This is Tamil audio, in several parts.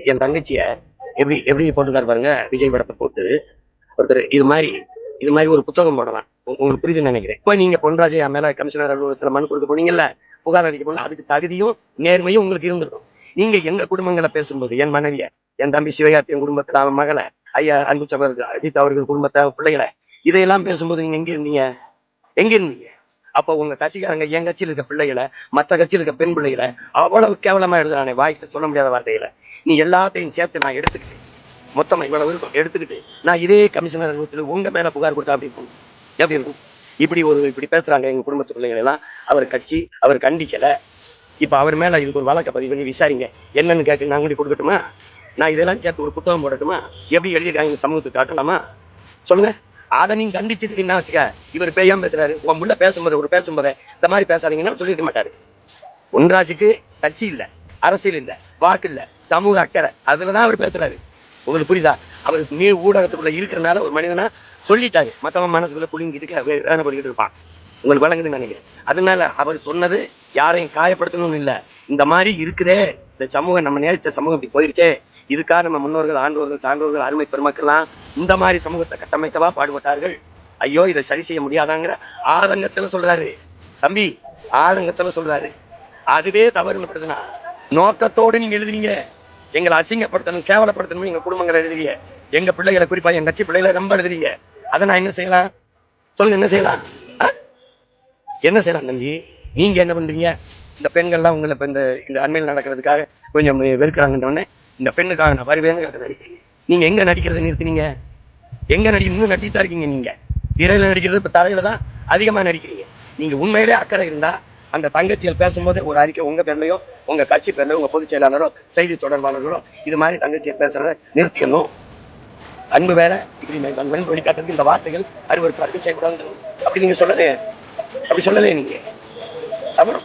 என் தங்கச்சிய எப்படி எப்படி போட்டுருக்காரு பாருங்க, விஜய் படத்தை போட்டு ஒருத்தர் இது மாதிரி ஒரு புத்தகம் போடலாம். உங்களுக்கு புரியுதுன்னு நினைக்கிறேன். இப்ப நீங்க பொன்ராஜ் என் மேல கமிஷனர் அலுவலகத்துல மனு கொடுக்க போனீங்கல்ல, புகார் அளிக்க போன, அதுக்கு தகுதியும் நேர்மையும் உங்களுக்கு இருந்திருக்கும். நீங்க எங்க குடும்பங்களை பேசும்போது, என் மனைவிய, என் தம்பி சிவகார்த்தியின் குடும்பத்துல அவன் மகளை, ஐயா அன்பு சகோதரர் அஜித் அவர்கள் குடும்பத்தை பிள்ளைகளை, இதையெல்லாம் பேசும்போது நீங்க எங்க இருந்தீங்க? அப்ப உங்க கட்சிக்காரங்க என் கட்சியில் இருக்க பிள்ளைகளை, மற்ற கட்சியில் இருக்க பெண் பிள்ளைகளை அவ்வளவு கேவலமா எழுதுறானே, வாய்க்கு சொல்ல முடியாத வார்த்தைகளை. நீ எல்லாத்தையும் சேர்த்து நான் எடுத்துக்கிட்டு, மொத்தமா இவ்வளவு இருக்கும் எடுத்துக்கிட்டு, நான் இதே கமிஷனர் அலுவலகத்தில் உங்க மேல புகார் கொடுத்தா எப்படி இருக்கும்? இப்படி பேசுறாங்க எங்க குடும்பத்து பிள்ளைகள் எல்லாம். அவர் கட்சி அவர் கண்டிக்கல. இப்ப அவர் மேல இதுக்கு ஒரு வழக்க பதிவு பண்ணி விசாரிங்க, என்னன்னு கேட்டு நான் கூட கொடுக்கட்டுமா? நான் இதெல்லாம் சேர்த்து ஒரு புத்தகம் போடட்டுமா? எப்படி எழுதியிருக்காங்க சமூகத்துக்கு காட்டலாமா? சொல்லுங்க. அதை நீங்க கண்டிச்சுட்டு என்ன வச்சுக்க, இவர் பேயாம பேசுறாரு, உன் முள்ள பேசும்போது இந்த மாதிரி பேசாதீங்கன்னா சொல்லிருக்க மாட்டாரு. பொன்ராஜுக்கு கட்சி இல்ல, அரசியல் இல்ல, வாக்கு இல்ல, சமூக அக்கறை, அதுலதான் அவர் பேசுறாரு. உங்களுக்கு புரியுதா? அவருக்கு நீர் ஊடகத்துக்குள்ள இருக்கிறனால ஒரு மனிதனா சொல்லிட்டாரு, மத்தவன் மனசுக்குள்ள புளிங்கிட்டு வேதனை பண்ணிக்கிட்டு இருப்பான். உங்களுக்கு வழங்குதுன்னு நினைக்கிறேன். அதனால அவர் சொன்னது யாரையும் காயப்படுத்தணும்னு இல்ல, இந்த மாதிரி இருக்குதே இந்த சமூகம், நம்ம நேரிச்ச சமூகம் இப்படி போயிருச்சே, இதுக்காக நம்ம முன்னோர்கள், ஆண்டோர்கள், சான்றோர்கள், அருமை பெருமக்கள்லாம் இந்த மாதிரி சமூகத்தை கட்டமைக்கவா பாடுபட்டார்கள். ஐயோ, இதை சரி செய்ய முடியாதாங்கிற ஆதங்கத்துல சொல்றாரு தம்பி, ஆதங்கத்துல சொல்றாரு. அதுவே தவறுன்னு நோக்கத்தோடு நீங்க எழுதுறீங்க, எங்களை அசிங்கப்படுத்தணும், கேவலப்படுத்தணும், எங்க குடும்பங்களை எழுதுறீங்க, எங்க பிள்ளைகளை, குறிப்பா என் கட்சி பிள்ளைகளை ரொம்ப எழுதுறீங்க. அதை நான் என்ன செய்யலாம் சொல்லுங்க? என்ன செய்யலாம்? என்ன செய்யலாம் தம்பி? நீங்க என்ன பண்றீங்க? இந்த பெண்கள்லாம் உங்களை இந்த அண்மையில் நடக்கிறதுக்காக கொஞ்சம் வெறுக்கிறாங்கன்னு இந்த பெண்ணுக்காக நான் வருவேன்னு நடிக்கிறீங்க. நீங்க எங்க நடிக்கிறத நிறுத்தினீங்க? எங்க இன்னும் நடிச்சுதான் இருக்கீங்க. நீங்க திரையில நடிக்கிறது இப்ப தரையில தான் அதிகமா நடிக்கிறீங்க. நீங்க உண்மையிலே அக்கறை இருந்தா அந்த தங்கச்சிகள் பேசும்போது ஒரு அறிக்கை உங்க பேர்லையோ, உங்க கட்சி பேர்லையோ, உங்க பொதுச் செயலாளரோ, செய்தி தொடர்பாளர்களோ இது மாதிரி தங்கச்சியை பேசுறத நிறுத்திக்கணும். அன்பு வேற, இப்படி வெளிக்காட்டுறதுக்கு இந்த வார்த்தைகள் அருவருப்பாக செய்யக்கூடாது. அப்படி நீங்க அப்படி சொல்லலையே நீங்க. அப்புறம்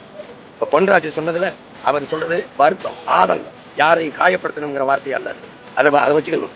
இப்ப பொன்ராஜ் சொன்னதுல அவர் சொல்றது வருத்தம், ஆதங்கம், யாரையும் காயப்படுத்தணுங்கிற வார்த்தையா அல்ல. அதை வச்சுக்கணும்.